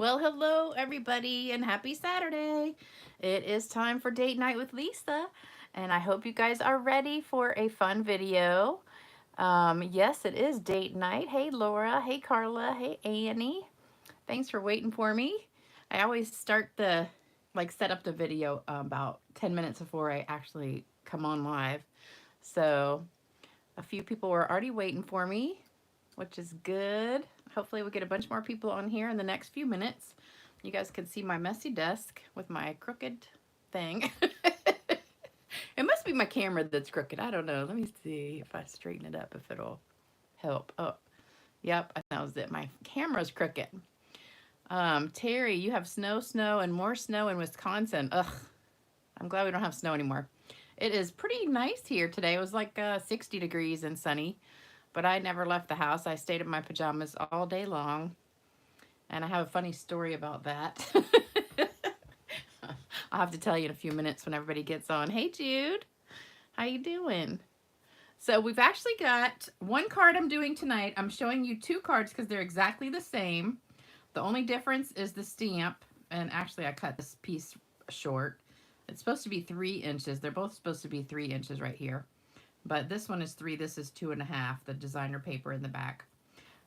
Well, hello everybody and happy Saturday. It is time for date night with Lisa, and I hope you guys are ready for a fun video. Yes, it is date night. Hey Laura, hey Carla, hey Annie. Thanks for waiting for me. I always start the set up the video about 10 minutes before I actually come on live. So, a few people were already waiting for me, which is good. Hopefully we'll get a bunch more people on here in the next few minutes. You guys can see my messy desk with my crooked thing. It must be my camera that's crooked. I don't know. Let me see if I straighten it up, if it'll help. Oh, yep, that was it. My camera's crooked. Terry, you have snow, and more snow in Wisconsin. Ugh, I'm glad we don't have snow anymore. It is pretty nice here today. It was like 60 degrees and sunny. But I never left the house. I stayed in my pajamas all day long. And I have a funny story about that. I'll have to tell you in a few minutes when everybody gets on. Hey, Jude. How you doing? So we've actually got one card I'm doing tonight. I'm showing you two cards because they're exactly the same. The only difference is the stamp. And actually, I cut this piece short. It's supposed to be 3 inches. They're both supposed to be 3 inches right here. But this one is 3, this is 2.5, the designer paper in the back.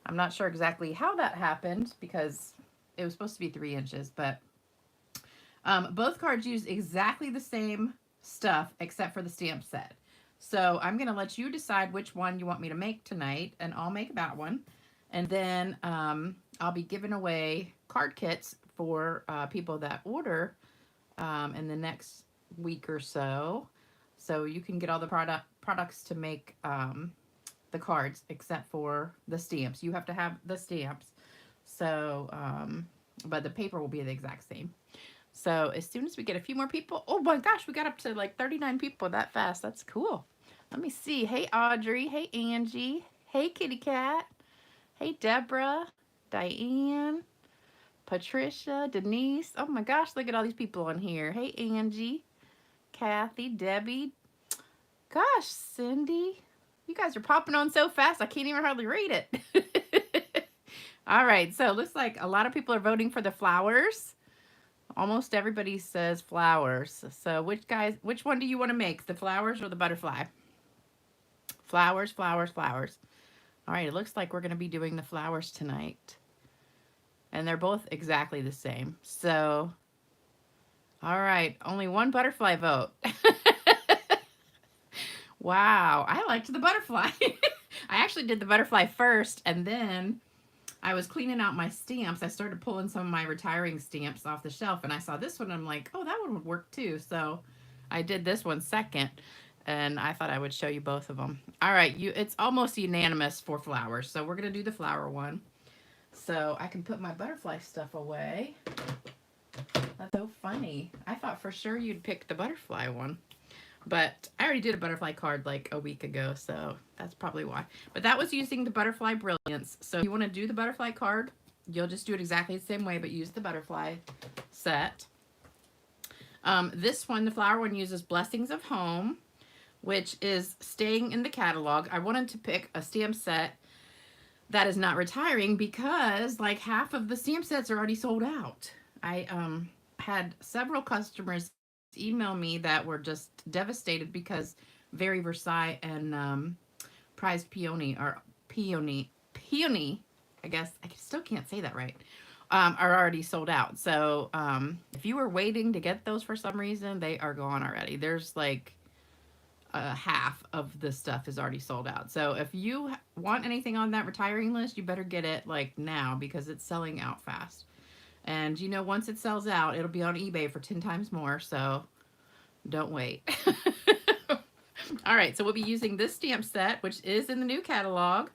I'm not sure exactly how that happened because it was supposed to be 3 inches, but both cards use exactly the same stuff except for the stamp set. So I'm going to let you decide which one you want me to make tonight, and I'll make that one. And then I'll be giving away card kits for people that order in the next week or so. So you can get all the products to make the cards except for the stamps. You have to have the stamps. So, but the paper will be the exact same. So as soon as we get a few more people, oh my gosh, we got up to like 39 people that fast. That's cool. Let me see. Hey, Audrey. Hey, Angie. Hey, Kitty Cat. Hey, Deborah. Diane. Patricia. Denise. Oh my gosh, look at all these people on here. Hey, Angie. Kathy, Debbie. Gosh, Cindy. You guys are popping on so fast, I can't even hardly read it. All right, so it looks like a lot of people are voting for the flowers. Almost everybody says flowers. So which one do you want to make? The flowers or the butterfly? Flowers, flowers, flowers. All right, it looks like we're going to be doing the flowers tonight. And they're both exactly the same. So, all right, only one butterfly vote. Wow, I liked the butterfly. I actually did the butterfly first, and then I was cleaning out my stamps. I started pulling some of my retiring stamps off the shelf, and I saw this one. And I'm like, oh, that one would work too. So I did this one second, and I thought I would show you both of them. All right, it's almost unanimous for flowers, so we're going to do the flower one. So I can put my butterfly stuff away. That's so funny. I thought for sure you'd pick the butterfly one. But I already did a butterfly card like a week ago, so that's probably why. But that was using the Butterfly Brilliance. So if you want to do the butterfly card, you'll just do it exactly the same way, but use the butterfly set. This one, the flower one, uses Blessings of Home, which is staying in the catalog. I wanted to pick a stamp set that is not retiring because like half of the stamp sets are already sold out. I had several customers email me that were just devastated because Very Versailles and Prize Peony, I guess, I still can't say that right, are already sold out. So if you were waiting to get those for some reason, they are gone already. There's like half of the stuff is already sold out. So if you want anything on that retiring list, you better get it like now because it's selling out fast. And you know, once it sells out, it'll be on eBay for 10 times more, so don't wait. All right, so we'll be using this stamp set, which is in the new catalog.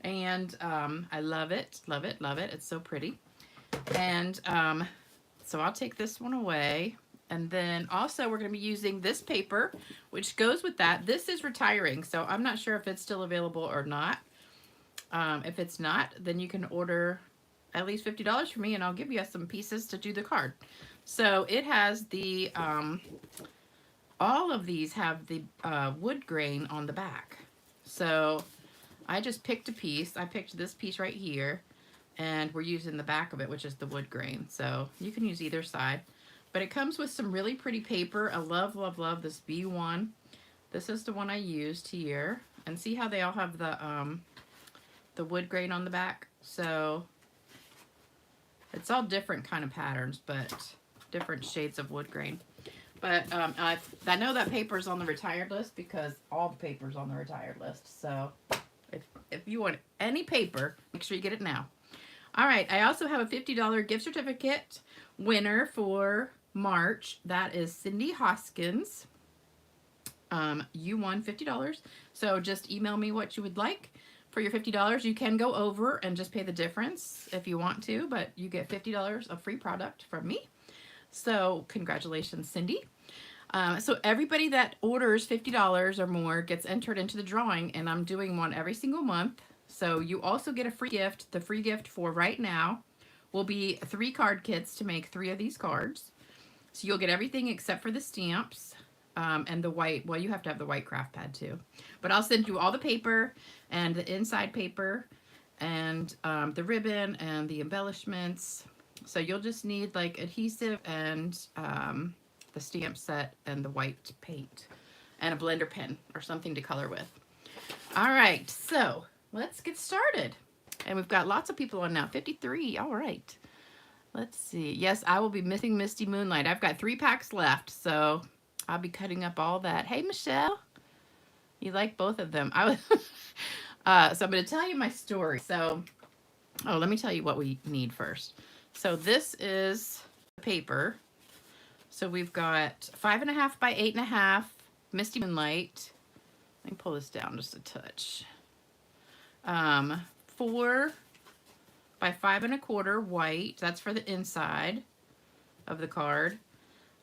And I love it, love it, love it. It's so pretty. And so I'll take this one away. And then also we're going to be using this paper, which goes with that. This is retiring, so I'm not sure if it's still available or not. If it's not, then you can order at least $50 from me, and I'll give you some pieces to do the card. So it has the, all of these have the wood grain on the back. So I just picked a piece. I picked this piece right here, and we're using the back of it, which is the wood grain. So you can use either side, but it comes with some really pretty paper. I love, love, love this B1. This is the one I used here, and see how they all have the wood grain on the back. So it's all different kind of patterns, but different shades of wood grain. But I know that paper's on the retired list because all the paper's on the retired list. So if you want any paper, make sure you get it now. All right, I also have a $50 gift certificate winner for March. That is Cindy Hoskins. You won $50. So just email me what you would like for your $50. You can go over and just pay the difference if you want to, but you get $50 of free product from me. So congratulations, Cindy. So everybody that orders $50 or more gets entered into the drawing, and I'm doing one every single month. So you also get a free gift. The free gift for right now will be 3 card kits to make 3 of these cards. So you'll get everything except for the stamps and the white. Well, you have to have the white craft pad too. But I'll send you all the paper and the inside paper and the ribbon and the embellishments. So you'll just need like adhesive and the stamp set and the white paint and a blender pen or something to color with. All right, so let's get started. And we've got lots of people on now, 53, all right. Let's see, yes, I will be missing Misty Moonlight. I've got 3 packs left, so I'll be cutting up all that. Hey, Michelle, you like both of them. So I'm gonna tell you my story. So, let me tell you what we need first. So this is the paper. So we've got 5.5 by 8.5 Misty Moonlight. Let me pull this down just a touch. 4 by 5 1/4 white. That's for the inside of the card.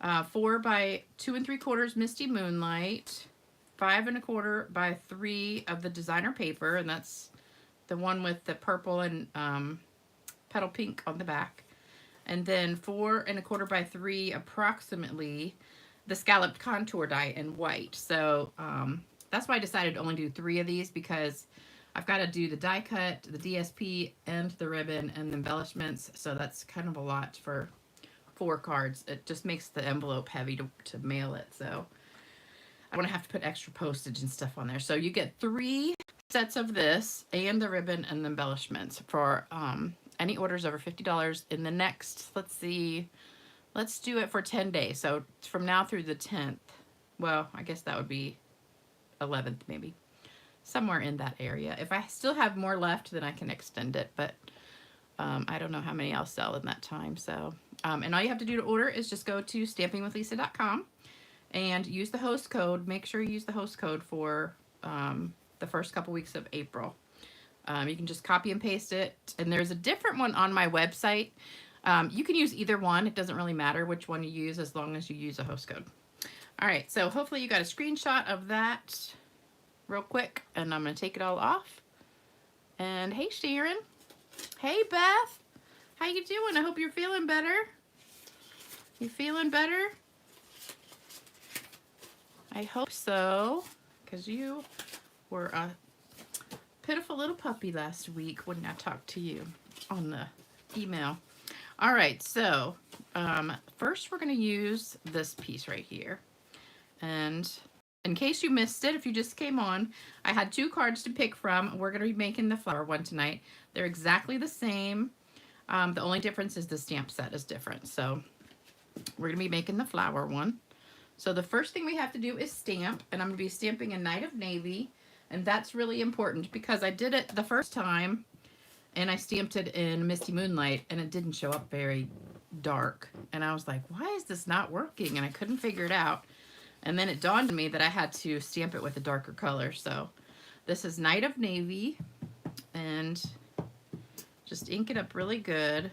4 by 2 3/4 Misty Moonlight. 5 1/4 by 3 of the designer paper, and that's the one with the purple and petal pink on the back. And then 4 1/4 by 3 approximately the scalloped contour die in white. So that's why I decided to only do 3 of these, because I've got to do the die cut, the DSP, and the ribbon and the embellishments. So that's kind of a lot for 4 cards. It just makes the envelope heavy to mail it. So I want to have to put extra postage and stuff on there. So you get 3 sets of this and the ribbon and the embellishments for any orders over $50 in the next, let's see, let's do it for 10 days. So from now through the 10th. Well, I guess that would be 11th maybe. Somewhere in that area. If I still have more left, then I can extend it, but I don't know how many I'll sell in that time. So, and all you have to do to order is just go to stampingwithlisa.com and use the host code. Make sure you use the host code for the first couple weeks of April. You can just copy and paste it, and there's a different one on my website. You can use either one. It doesn't really matter which one you use as long as you use a host code. All right, so hopefully you got a screenshot of that real quick, and I'm going to take it all off. And hey, Sharon. Hey, Beth. How you doing? I hope you're feeling better. You feeling better? I hope so, because you were a pitiful little puppy last week when I talked to you on the email. All right, so first we're going to use this piece right here. And in case you missed it, if you just came on, I had 2 cards to pick from. We're going to be making the flower one tonight. They're exactly the same. The only difference is the stamp set is different. So we're going to be making the flower one. So the first thing we have to do is stamp, and I'm going to be stamping a Night of Navy. And that's really important because I did it the first time and I stamped it in Misty Moonlight and it didn't show up very dark. And I was like, why is this not working? And I couldn't figure it out. And then it dawned on me that I had to stamp it with a darker color. So this is Night of Navy, and just ink it up really good.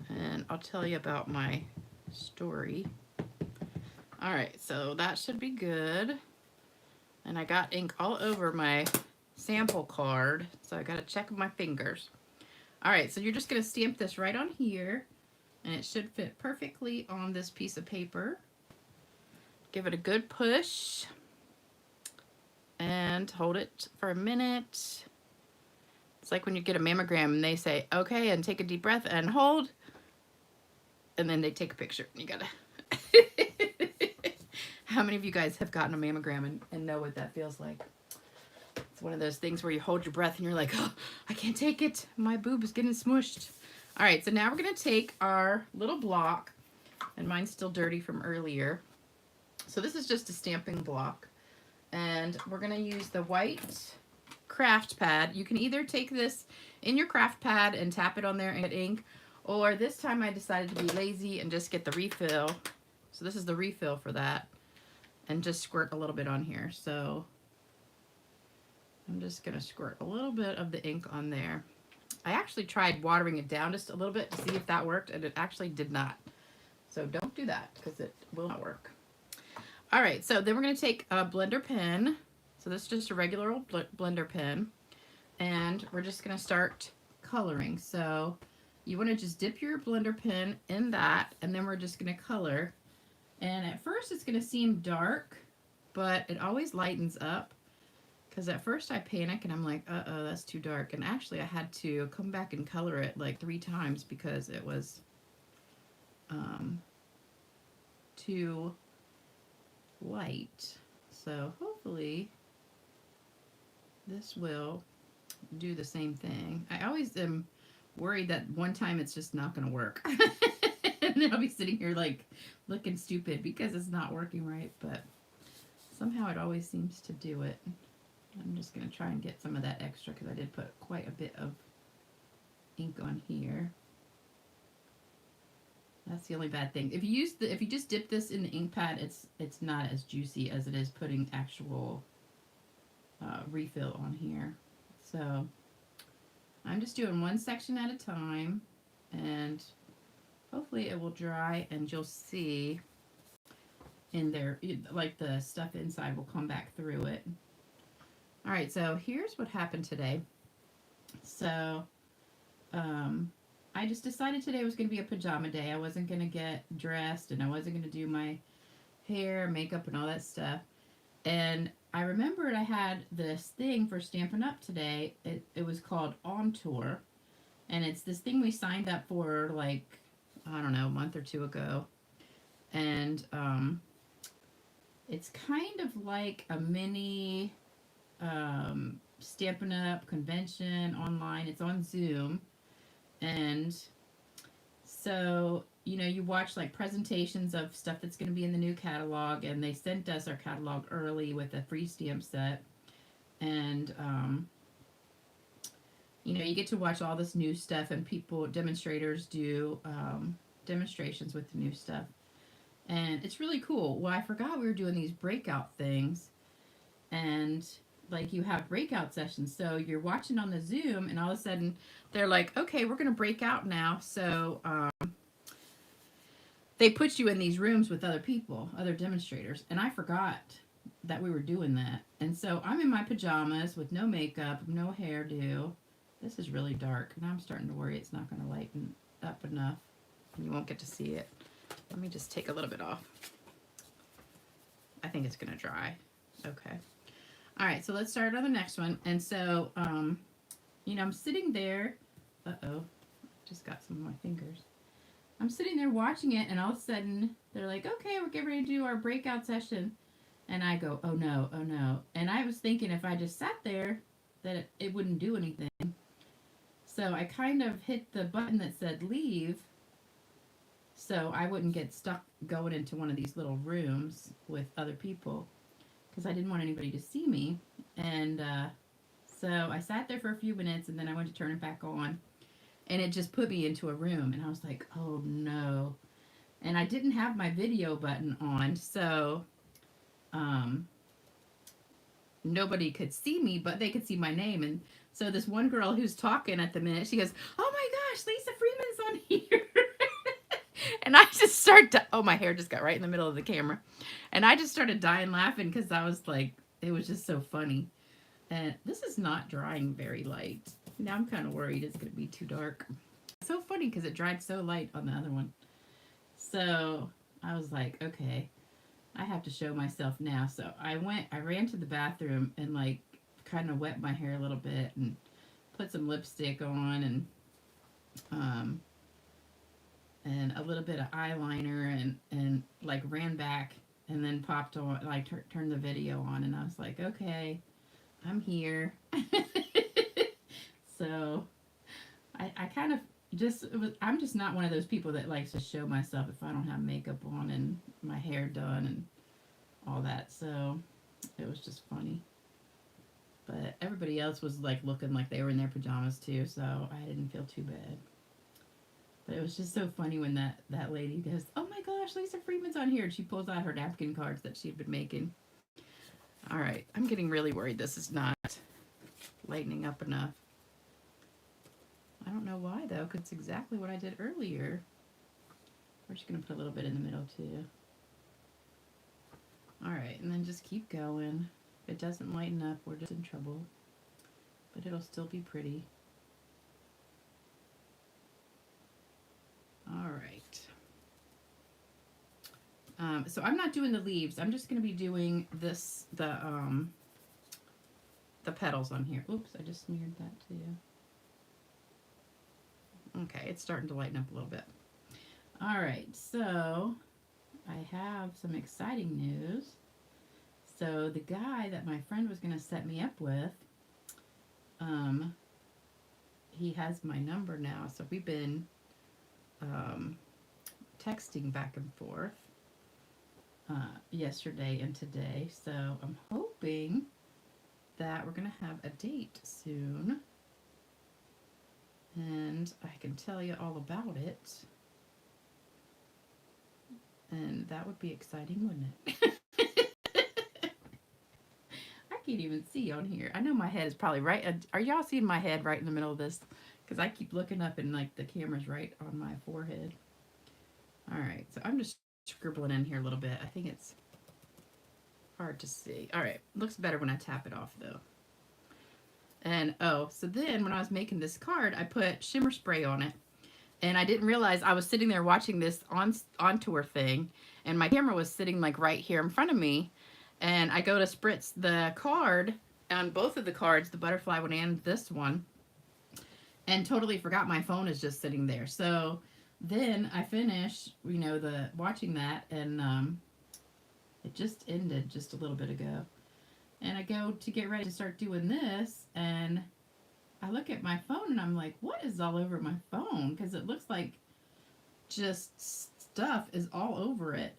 And I'll tell you about my story. All right, so that should be good. And I got ink all over my sample card, so I gotta check my fingers. All right, so you're just gonna stamp this right on here, and it should fit perfectly on this piece of paper. Give it a good push and hold it for a minute. It's like when you get a mammogram and they say, okay, and take a deep breath and hold. And then they take a picture. You gotta. How many of you guys have gotten a mammogram and know what that feels like? It's one of those things where you hold your breath and you're like, oh, I can't take it. My boob is getting smushed. All right, so now we're going to take our little block, and mine's still dirty from earlier. So this is just a stamping block, and we're going to use the white craft pad. You can either take this in your craft pad and tap it on there and get ink, or this time I decided to be lazy and just get the refill. So this is the refill for that, and just squirt a little bit on here. So I'm just going to squirt a little bit of the ink on there. I actually tried watering it down just a little bit to see if that worked, and it actually did not. So don't do that because it will not work. All right, so then we're going to take a blender pen. So this is just a regular old blender pen, and we're just going to start coloring. So you want to just dip your blender pen in that, and then we're just going to color. And at first it's going to seem dark, but it always lightens up. Because at first I panic and I'm like, uh-oh, that's too dark. And actually I had to come back and color it like 3 times because it was too light. So hopefully this will do the same thing. I always am worried that one time it's just not going to work. And then I'll be sitting here like looking stupid because it's not working right. But somehow it always seems to do it. I'm just going to try and get some of that extra because I did put quite a bit of ink on here. That's the only bad thing. If you just dip this in the ink pad, it's not as juicy as it is putting actual refill on here. So I'm just doing one section at a time, and hopefully it will dry and you'll see in there, like the stuff inside will come back through it. All right, so here's what happened today. So I just decided today was going to be a pajama day. I wasn't going to get dressed, and I wasn't going to do my hair, makeup, and all that stuff. And I remembered I had this thing for Stampin' Up! Today. It was called On Tour. And it's this thing we signed up for, like, I don't know, a month or 2 ago. And it's kind of like a mini Stampin' Up! Convention online. It's on Zoom. And so, you know, you watch like presentations of stuff that's going to be in the new catalog, and they sent us our catalog early with a free stamp set. And, you know, you get to watch all this new stuff, and demonstrators do demonstrations with the new stuff. And it's really cool. Well, I forgot we were doing these breakout things. And like you have breakout sessions. So you're watching on the Zoom, and all of a sudden they're like, okay, we're going to break out now. So they put you in these rooms with other people, other demonstrators. And I forgot that we were doing that. And so I'm in my pajamas with no makeup, no hairdo. This is really dark. Now I'm starting to worry it's not going to lighten up enough, and you won't get to see it. Let me just take a little bit off. I think it's going to dry. Okay. All right, so let's start on the next one. And so, you know, I'm sitting there. Uh-oh, just got some of my fingers. I'm sitting there watching it, and all of a sudden, they're like, okay, we're getting ready to do our breakout session. And I go, oh no, oh no. And I was thinking if I just sat there, that it wouldn't do anything. So I kind of hit the button that said leave, so I wouldn't get stuck going into one of these little rooms with other people, because I didn't want anybody to see me. And so I sat there for a few minutes, and then I went to turn it back on, and it just put me into a room, and I was like, oh no. And I didn't have my video button on, so nobody could see me, but they could see my name. And so this one girl who's talking at the minute, she goes, oh my gosh, Lisa Freeman's on here. And I just started to, oh, my hair just got right in the middle of the camera. And I just started dying laughing because I was like, it was just so funny. And this is not drying very light. Now I'm kind of worried it's going to be too dark. It's so funny because it dried so light on the other one. So I was like, okay, I have to show myself now. So I ran to the bathroom and like kind of wet my hair a little bit and put some lipstick on and a little bit of eyeliner and like ran back and then popped on, like turned the video on, and I was like, okay, I'm here. So I kind of just, I'm just not one of those people that likes to show myself if I don't have makeup on and my hair done and all that. So it was just funny. But everybody else was like looking like they were in their pajamas too, so I didn't feel too bad. But it was just so funny when that lady goes, "Oh my gosh, Lisa Freeman's on here," and she pulls out her napkin cards that she'd been making. All right, I'm getting really worried this is not lightening up enough. I don't know why though, because it's exactly what I did earlier. We're just gonna put a little bit in the middle too. All right, and then just keep going. If it doesn't lighten up, we're just in trouble. But it'll still be pretty. All right. So I'm not doing the leaves. I'm just going to be doing this, the petals on here. Oops, I just smeared that too. Okay, it's starting to lighten up a little bit. All right, so I have some exciting news. So the guy that my friend was going to set me up with, he has my number now. So we've been texting back and forth yesterday and today. So I'm hoping that we're going to have a date soon. And I can tell you all about it. And that would be exciting, wouldn't it? I can't even see on here. I know my head is probably right. Are y'all seeing my head right in the middle of this? Because I keep looking up and like the camera's right on my forehead. All right, so I'm just scribbling in here a little bit. I think it's hard to see. All right, looks better when I tap it off though. And oh, so then when I was making this card, I put Shimmer Spray on it. And I didn't realize I was sitting there watching this on tour thing, and my camera was sitting like right here in front of me. And I go to spritz the card on both of the cards, the butterfly one and this one, and totally forgot my phone is just sitting there. So then I finish, you know, the watching that, and it just ended just a little bit ago. And I go to get ready to start doing this, and I look at my phone and I'm like, what is all over my phone? Because it looks like just stuff is all over it.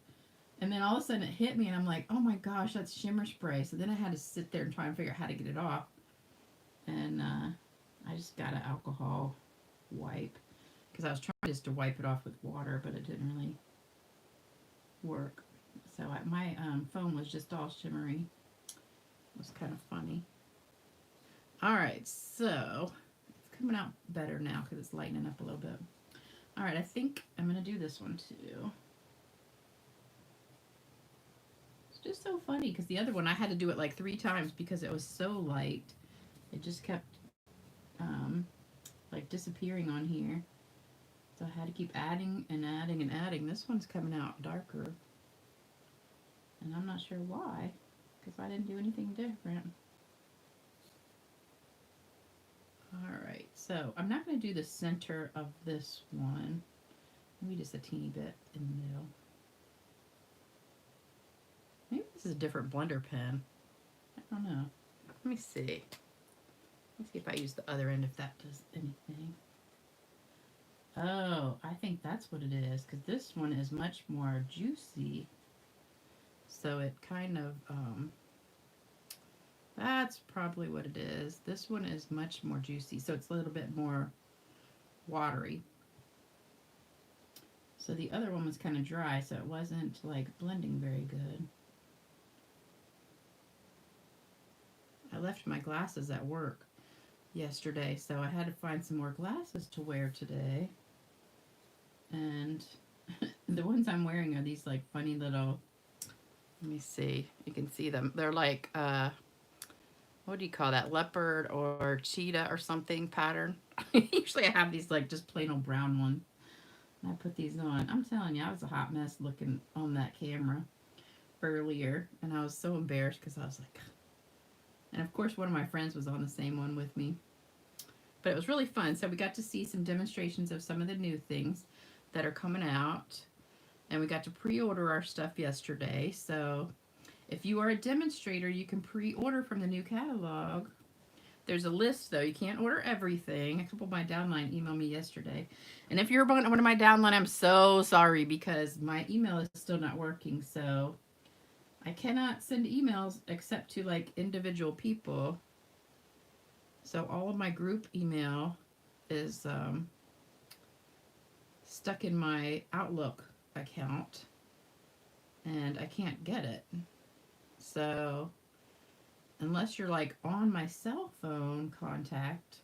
And then all of a sudden it hit me and I'm like, oh my gosh, that's Shimmer Spray. So then I had to sit there and try and figure out how to get it off. And I just got an alcohol wipe. Because I was trying just to wipe it off with water, but it didn't really work. So my phone was just all shimmery. It was kind of funny. All right, so it's coming out better now because it's lightening up a little bit. All right, I think I'm going to do this one too. It's just so funny because the other one I had to do it like 3 times because it was so light. It just kept like disappearing on here. So I had to keep adding and adding and adding. This one's coming out darker. And I'm not sure why, because I didn't do anything different. Alright, so I'm not going to do the center of this one. Maybe just a teeny bit in the middle. Maybe this is a different blender pen. I don't know. Let me see. Let's see if I use the other end, if that does anything. Oh, I think that's what it is, because this one is much more juicy. So it kind of, that's probably what it is. This one is much more juicy, so it's a little bit more watery. So the other one was kind of dry, so it wasn't like blending very good. I left my glasses at work yesterday, so I had to find some more glasses to wear today. And the ones I'm wearing are these like funny little, let me see, you can see them. They're like, what do you call that? Leopard or cheetah or something pattern. Usually I have these like just plain old brown ones. And I put these on. I'm telling you, I was a hot mess looking on that camera earlier. And I was so embarrassed because I was like, and of course one of my friends was on the same one with me. But it was really fun. So we got to see some demonstrations of some of the new things that are coming out. And we got to pre-order our stuff yesterday. So if you are a demonstrator, you can pre-order from the new catalog. There's a list, though. You can't order everything. A couple of my downline emailed me yesterday. And if you're one of my downline, I'm so sorry because my email is still not working. So I cannot send emails except to like individual people. So all of my group email is stuck in my Outlook account and I can't get it. So unless you're like on my cell phone contact,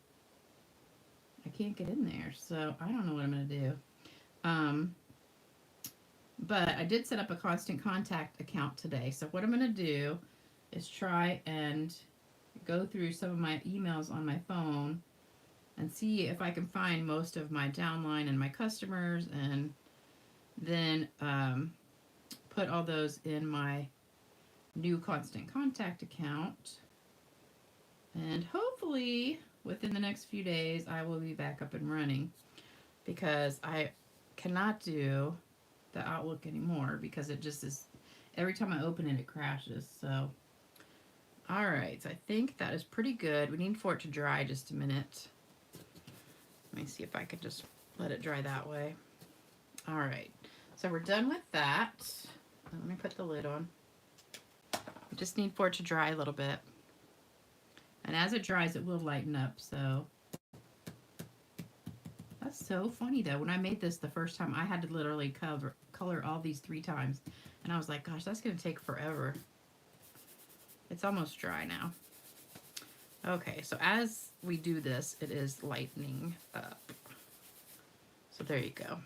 I can't get in there. So I don't know what I'm going to do. But I did set up a constant contact account today. So what I'm going to do is try and go through some of my emails on my phone and see if I can find most of my downline and my customers, and then put all those in my new constant contact account. And hopefully within the next few days I will be back up and running, because I cannot do the Outlook anymore because it just is, every time I open it, it crashes. So all right, so I think that is pretty good. We need for it to dry just a minute. Let me see if I could just let it dry that way. All right, so we're done with that. Let me put the lid on. We just need for it to dry a little bit. And as it dries, it will lighten up, so. That's so funny, though. When I made this the first time, I had to literally color all these 3 times. And I was like, gosh, that's going to take forever. It's almost dry now. Okay, so as we do this, it is lightening up. So there you go.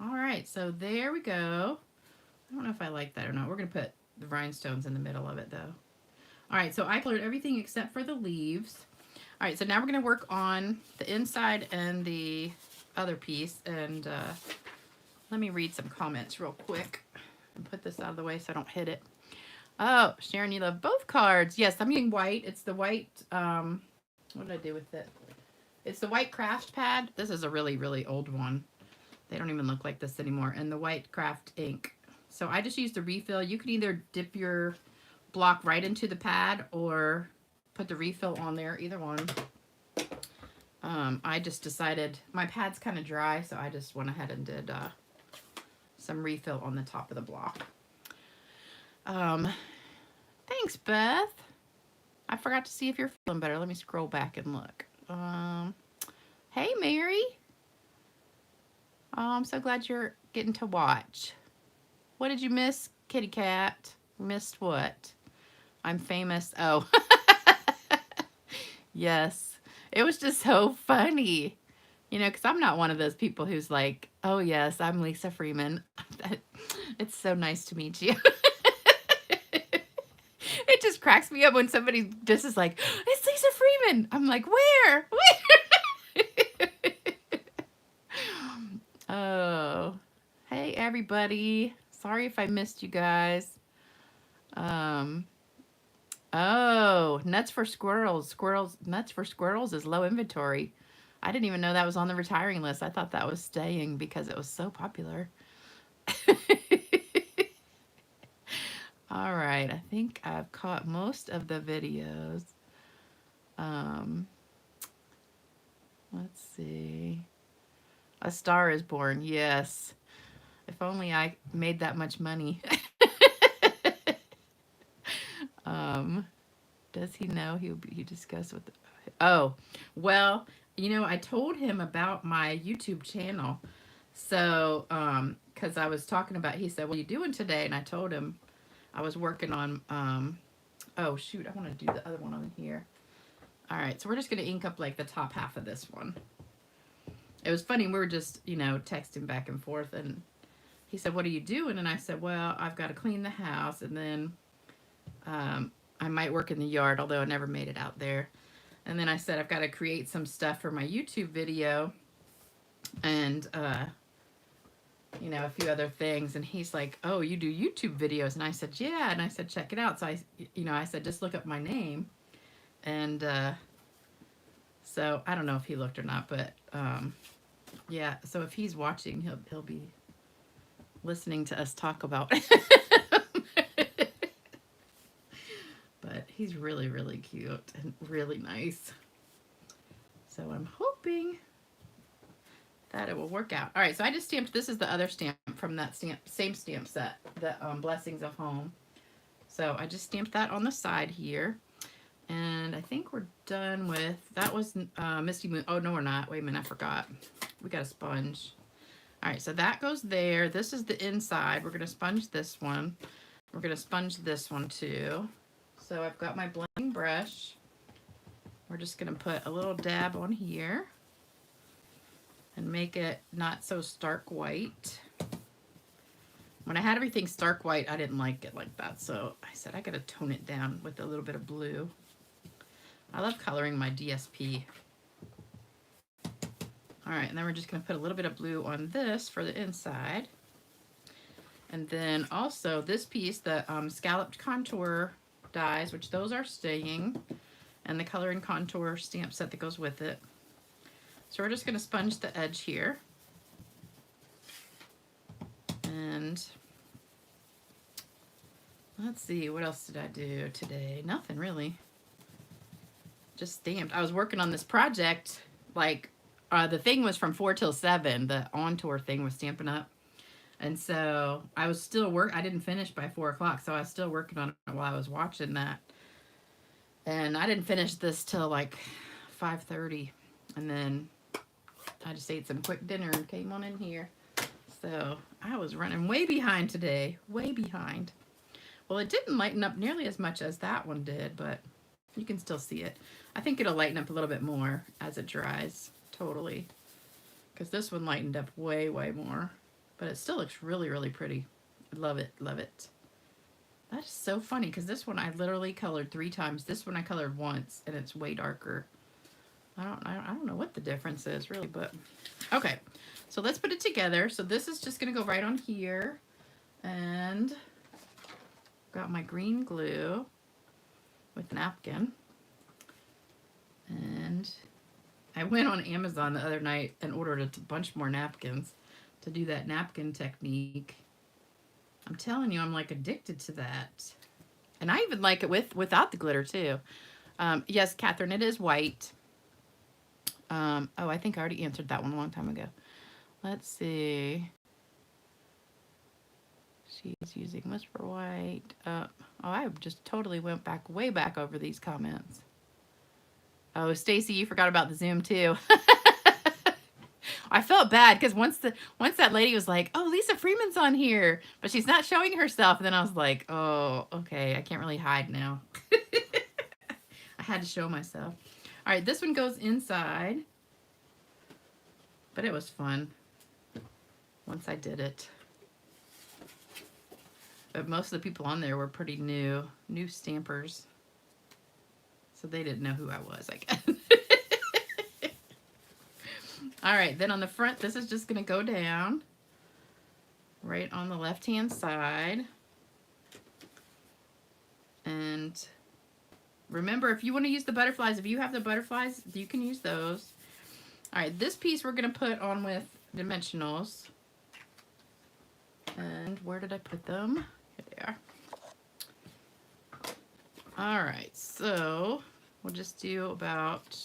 All right, so there we go. I don't know if I like that or not. We're going to put the rhinestones in the middle of it, though. All right, so I colored everything except for the leaves. All right, so now we're going to work on the inside and the other piece. And let me read some comments real quick and put this out of the way so I don't hit it. Oh, Sharon, you love both cards. Yes, I'm using white. It's the white, what did I do with it? It's the white craft pad. This is a really, really old one. They don't even look like this anymore. And the white craft ink. So I just used the refill. You can either dip your block right into the pad or put the refill on there, either one. I just decided, my pad's kind of dry, so I just went ahead and did some refill on the top of the block. Thanks, Beth. I forgot to see if you're feeling better. Let me scroll back and look. Hey, Mary. Oh, I'm so glad you're getting to watch. What did you miss, kitty cat? Missed what? I'm famous. Oh. Yes. It was just so funny. You know, because I'm not one of those people who's like, oh, yes, I'm Lisa Freeman. It's so nice to meet you. It just cracks me up when somebody just is like, it's Lisa Freeman. I'm like, where? Oh, hey, everybody. Sorry if I missed you guys. Oh, nuts for squirrels. Nuts for squirrels is low inventory. I didn't even know that was on the retiring list. I thought that was staying because it was so popular. All right, I think I've caught most of the videos. Let's see. A Star is Born. Yes. If only I made that much money. Does he know? He discussed with. Oh, well, you know, I told him about my YouTube channel. So, because I was talking about, he said, what are you doing today? And I told him I was working on, oh, shoot, I want to do the other one on here. All right, so we're just going to ink up like the top half of this one. It was funny. We were just, you know, texting back and forth. And he said, what are you doing? And I said, well, I've got to clean the house. And then I might work in the yard, although I never made it out there. And then I said, I've got to create some stuff for my YouTube video. And, you know, a few other things. And he's like, oh, you do YouTube videos? And I said, yeah. And I said, check it out. So I said, just look up my name. And so So I don't know if he looked or not, but yeah. So if he's watching, he'll be listening to us talk about it. But he's really, really cute and really nice. So I'm hoping that it will work out. All right, so I just stamped, this is the other stamp from that same stamp set, the Blessings of Home. So I just stamped that on the side here. And I think we're done with, that was Misty Moon. Oh, no, we're not. Wait a minute, I forgot. We got a sponge. All right, so that goes there. This is the inside. We're going to sponge this one. We're going to sponge this one too. So I've got my blending brush. We're just going to put a little dab on here and make it not so stark white. When I had everything stark white, I didn't like it like that. So I said I got to tone it down with a little bit of blue. I love coloring my DSP. All right, and then we're just going to put a little bit of blue on this for the inside. And then also this piece, the scalloped contour dies, which those are staying, and the coloring contour stamp set that goes with it. So we're just going to sponge the edge here. And let's see, what else did I do today? Nothing really. Just stamped. I was working on this project, like the thing was from 4 till 7. The on tour thing was stamping up. And so I was still I didn't finish by 4 o'clock, so I was still working on it while I was watching that. And I didn't finish this till like 5:30. And then I just ate some quick dinner and came on in here. So I was running way behind today, way behind. Well, it didn't lighten up nearly as much as that one did, but you can still see it. I think it'll lighten up a little bit more as it dries, totally. Because this one lightened up way, way more. But it still looks really, really pretty. Love it, love it. That's so funny, because this one I literally colored 3 times. This one I colored once, and it's way darker. I don't know what the difference is, really, but... Okay, so let's put it together. So this is just going to go right on here. And got my green glue with napkin. And I went on Amazon the other night and ordered a bunch more napkins to do that napkin technique. I'm telling you, I'm like addicted to that. And I even like it without the glitter too. Yes, Catherine, it is white. Oh, I think I already answered that one a long time ago. Let's see. She's using Whisper White. Oh, I just totally went back, way back over these comments. Oh, Stacy, you forgot about the Zoom too. I felt bad because once that lady was like, "Oh, Lisa Freeman's on here, but she's not showing herself," and then I was like, "Oh, okay, I can't really hide now." I had to show myself. All right, this one goes inside, but it was fun once I did it. But most of the people on there were pretty new stampers, so they didn't know who I was, I guess. All right, then on the front, this is just going to go down right on the left-hand side. And remember, if you want to use the butterflies, if you have the butterflies, you can use those. All right, this piece we're going to put on with dimensionals. And where did I put them? Here they are. All right, so we'll just do about,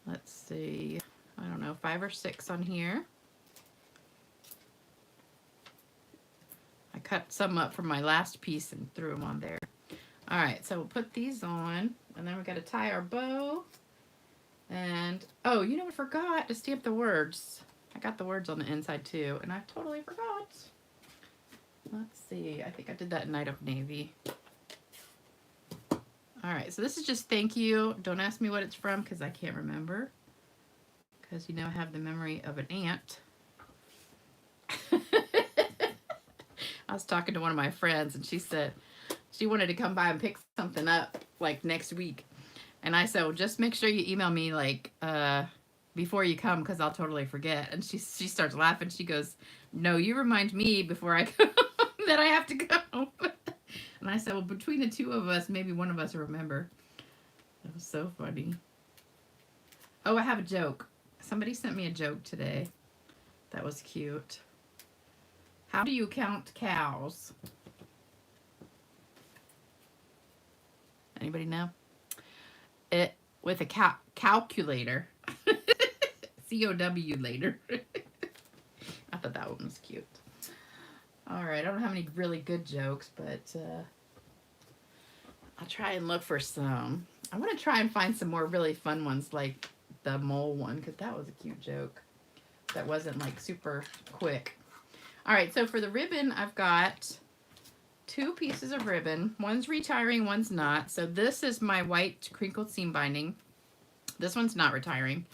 let's see, I don't know, 5 or 6 on here. I cut some up from my last piece and threw them on there. All right, so we'll put these on, and then we got to tie our bow. And, oh, you know, I forgot to stamp the words. I got the words on the inside too, and I totally forgot. Let's see, I think I did that Night of Navy. All right, so this is just thank you. Don't ask me what it's from because I can't remember. Because, you know, I have the memory of an ant. I was talking to one of my friends, and she said she wanted to come by and pick something up, like, next week. And I said, well, just make sure you email me, like, before you come, because I'll totally forget. And she starts laughing. She goes, no, you remind me before I go that I have to go. And I said, well, between the two of us, maybe one of us will remember. That was so funny. Oh, I have a joke. Somebody sent me a joke today. That was cute. How do you count cows? Anybody know? It with a calculator. C-O-W later. I thought that one was cute. All right, I don't have any really good jokes, but I'll try and look for some. I want to try and find some more really fun ones like the mole one, because that was a cute joke. That wasn't like super quick. All right, so for the ribbon, I've got 2 pieces of ribbon. One's retiring, one's not. So this is my white crinkled seam binding. This one's not retiring.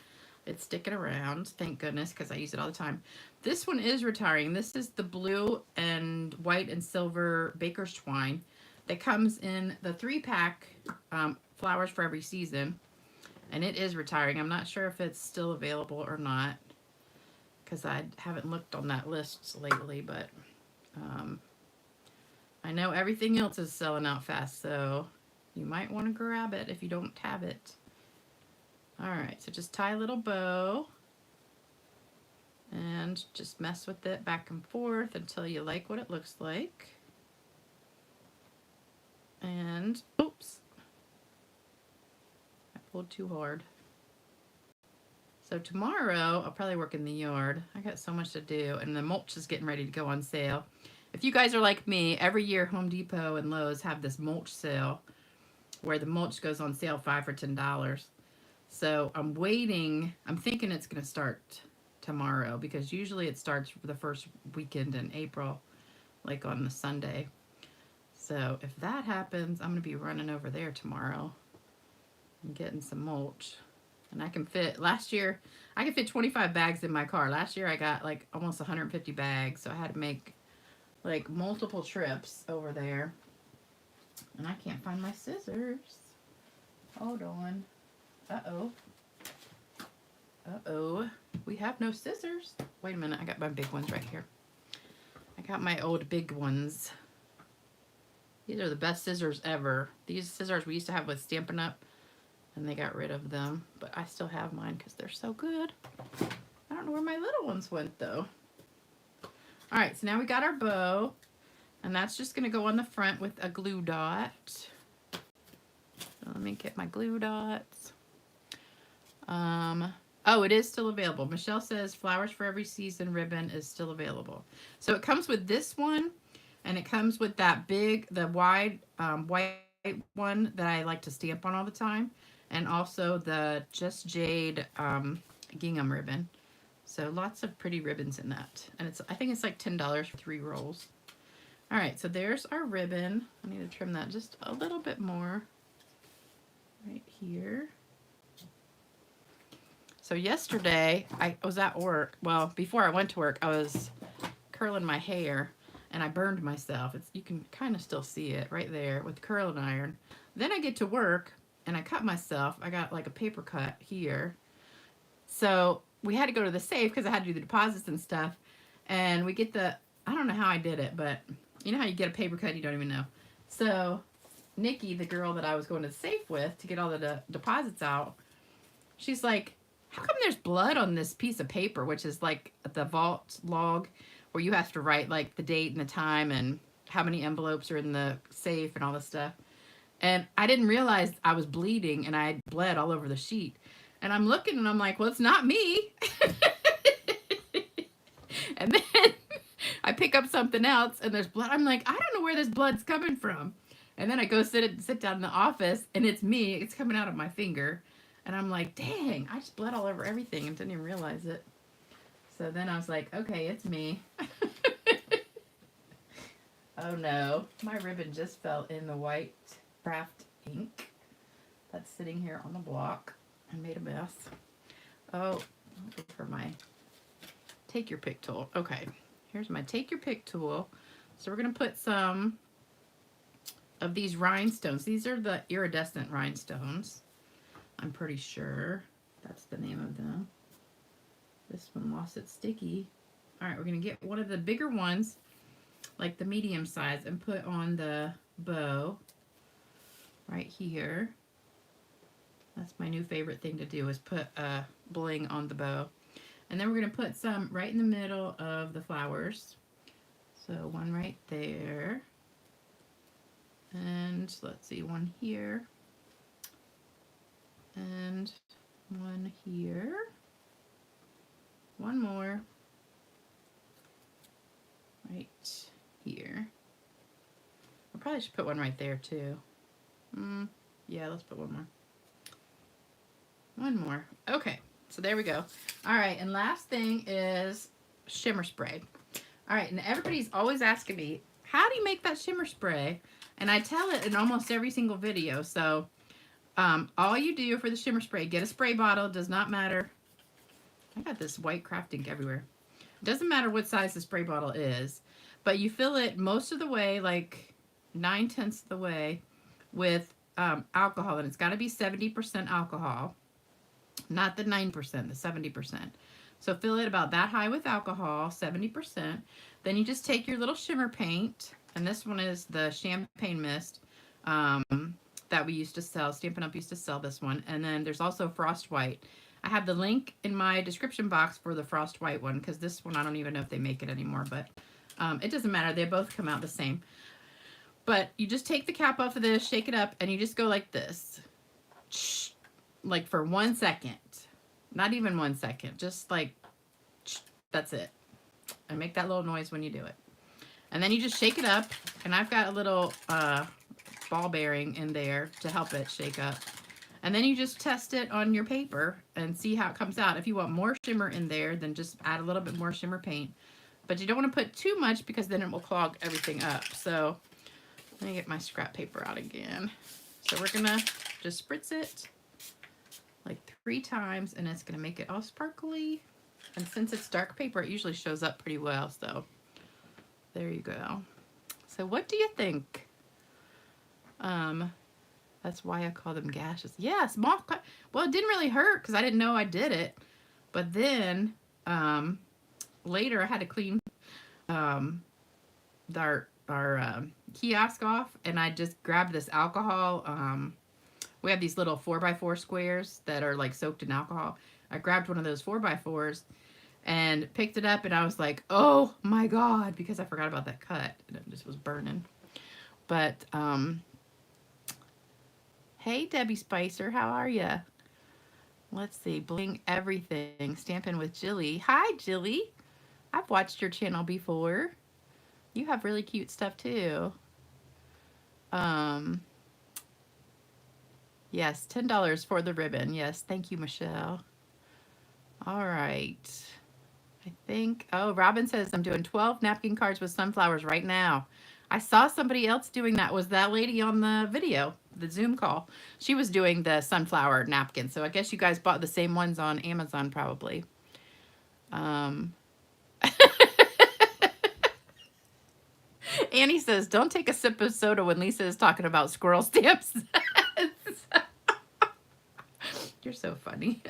It's sticking around, thank goodness, because I use it all the time. This one is retiring. This is the blue and white and silver baker's twine that comes in the 3-pack flowers for every season. And it is retiring. I'm not sure if it's still available or not, because I haven't looked on that list lately, but I know everything else is selling out fast, so you might want to grab it if you don't have it. All right, so just tie a little bow and just mess with it back and forth until you like what it looks like. And, oops, I pulled too hard. So tomorrow, I'll probably work in the yard. I got so much to do, and the mulch is getting ready to go on sale. If you guys are like me, every year Home Depot and Lowe's have this mulch sale where the mulch goes on sale 5 for $10. So I'm waiting. I'm thinking it's going to start tomorrow, because usually it starts the first weekend in April, like on the Sunday. So if that happens, I'm going to be running over there tomorrow and getting some mulch. And I can fit, last year, I could fit 25 bags in my car. Last year I got like almost 150 bags, so I had to make like multiple trips over there. And I can't find my scissors. Hold on. Uh-oh. Uh-oh. We have no scissors. Wait a minute, I got my big ones right here. I got my old big ones. These are the best scissors ever. These scissors we used to have with Stampin' Up, and they got rid of them, but I still have mine because they're so good. I don't know where my little ones went though. All right, so now we got our bow, and that's just gonna go on the front with a glue dot. So let me get my glue dots. Oh, it is still available. Michelle says flowers for every season ribbon is still available. So it comes with this one, and it comes with that big, the wide white one that I like to stamp on all the time, and also the Just Jade gingham ribbon. So lots of pretty ribbons in that. And I think it's like $10 for 3 rolls. All right, so there's our ribbon. I need to trim that just a little bit more right here. So yesterday I was at work. Well, before I went to work, I was curling my hair and I burned myself. You can kind of still see it right there with curling iron. Then I get to work and I cut myself. I got like a paper cut here. So we had to go to the safe because I had to do the deposits and stuff. And we get I don't know how I did it, but you know how you get a paper cut, you don't even know. So Nikki, the girl that I was going to the safe with to get all the deposits out, she's like, how come there's blood on this piece of paper, which is like the vault log where you have to write like the date and the time and how many envelopes are in the safe and all this stuff. And I didn't realize I was bleeding and I had bled all over the sheet. And I'm looking and I'm like, well, it's not me. And then I pick up something else and there's blood. I'm like, I don't know where this blood's coming from. And then I go sit down in the office and it's me. It's coming out of my finger. And I'm like, dang, I just bled all over everything and didn't even realize it. So then I was like, okay, it's me. Oh no, my ribbon just fell in the white craft ink that's sitting here on the block and made a mess. Oh, I'll go for my take your pick tool. Okay, here's my take your pick tool. So we're gonna put some of these rhinestones. These are the iridescent rhinestones. I'm pretty sure that's the name of them. This one lost its sticky. All right, we're gonna get one of the bigger ones, like the medium size, and put on the bow right here. That's my new favorite thing to do, is put bling on the bow. And then we're going to put some right in the middle of the flowers. So one right there. And let's see, one here. And one here. One more. Right here. I probably should put one right there too. Yeah, let's put one more. One more. Okay, so there we go. All right, and last thing is shimmer spray. All right, and everybody's always asking me, how do you make that shimmer spray? And I tell it in almost every single video. So all you do for the shimmer spray, get a spray bottle, does not matter. I got this white craft ink everywhere. It doesn't matter what size the spray bottle is, but you fill it most of the way, like 9/10 of the way, with alcohol, and it's got to be 70% alcohol, not the 9%, the 70%. So fill it about that high with alcohol, 70%. Then you just take your little shimmer paint, and this one is the Champagne Mist that we used to sell. Stampin' Up! Used to sell this one. And then there's also Frost White. I have the link in my description box for the Frost White one, because this one I don't even know if they make it anymore, but it doesn't matter. They both come out the same. But you just take the cap off of this, shake it up, and you just go like this. Like for 1 second. Not even 1 second. Just like, that's it. And make that little noise when you do it. And then you just shake it up. And I've got a little ball bearing in there to help it shake up. And then you just test it on your paper and see how it comes out. If you want more shimmer in there, then just add a little bit more shimmer paint. But you don't want to put too much, because then it will clog everything up. So let me get my scrap paper out again. So we're going to just spritz it like 3 times, and it's going to make it all sparkly. And since it's dark paper, it usually shows up pretty well. So there you go. So what do you think? That's why I call them gashes. Yeah, small cut. Well, it didn't really hurt because I didn't know I did it. But then later I had to clean our kiosk off, and I just grabbed this alcohol. We have these little 4x4 squares that are like soaked in alcohol. I grabbed one of those 4x4s and picked it up, and I was like, oh my God, because I forgot about that cut, and it just was burning. But hey, Debbie Spicer, how are ya? Let's see, Bling Everything, Stampin' with Jilly. Hi, Jilly. I've watched your channel before. You have really cute stuff too. Yes, $10 for the ribbon. Yes, thank you, Michelle. All right. I think, oh, Robin says I'm doing 12 napkin cards with sunflowers right now. I saw somebody else doing that. Was that lady on the video, the Zoom call? She was doing the sunflower napkin. So I guess you guys bought the same ones on Amazon probably. Annie says, don't take a sip of soda when Lisa is talking about squirrel stamps. You're so funny.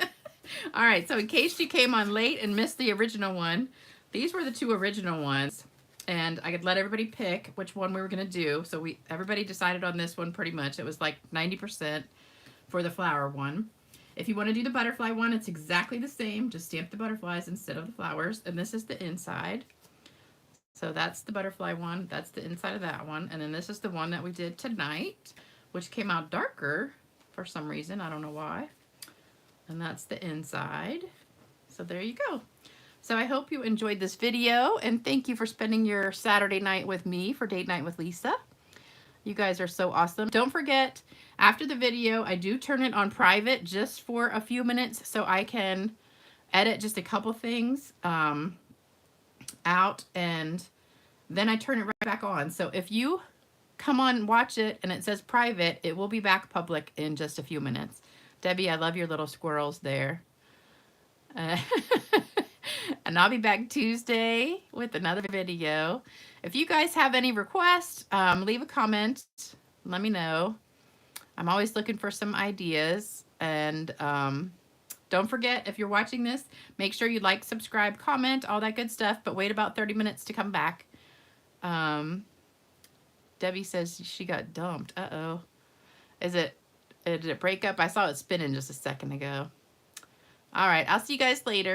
All right, so in case you came on late and missed the original one, these were the 2 original ones. And I could let everybody pick which one we were going to do. So everybody decided on this one pretty much. It was like 90% for the flower one. If you want to do the butterfly one, it's exactly the same. Just stamp the butterflies instead of the flowers. And this is the inside. So that's the butterfly one. That's the inside of that one. And then this is the one that we did tonight, which came out darker for some reason. I don't know why. And that's the inside. So there you go. So I hope you enjoyed this video, and thank you for spending your Saturday night with me for Date Night with Lisa. You guys are so awesome. Don't forget, after the video, I do turn it on private just for a few minutes so I can edit just a couple things out, and then I turn it right back on. So if you come on, watch it, and it says private, it will be back public in just a few minutes. Debbie, I love your little squirrels there. And I'll be back Tuesday with another video. If you guys have any requests, leave a comment. Let me know. I'm always looking for some ideas. And don't forget, if you're watching this, make sure you like, subscribe, comment, all that good stuff. But wait about 30 minutes to come back. Debbie says she got dumped. Uh-oh. Is Did it break up? I saw it spinning just a second ago. All right, I'll see you guys later.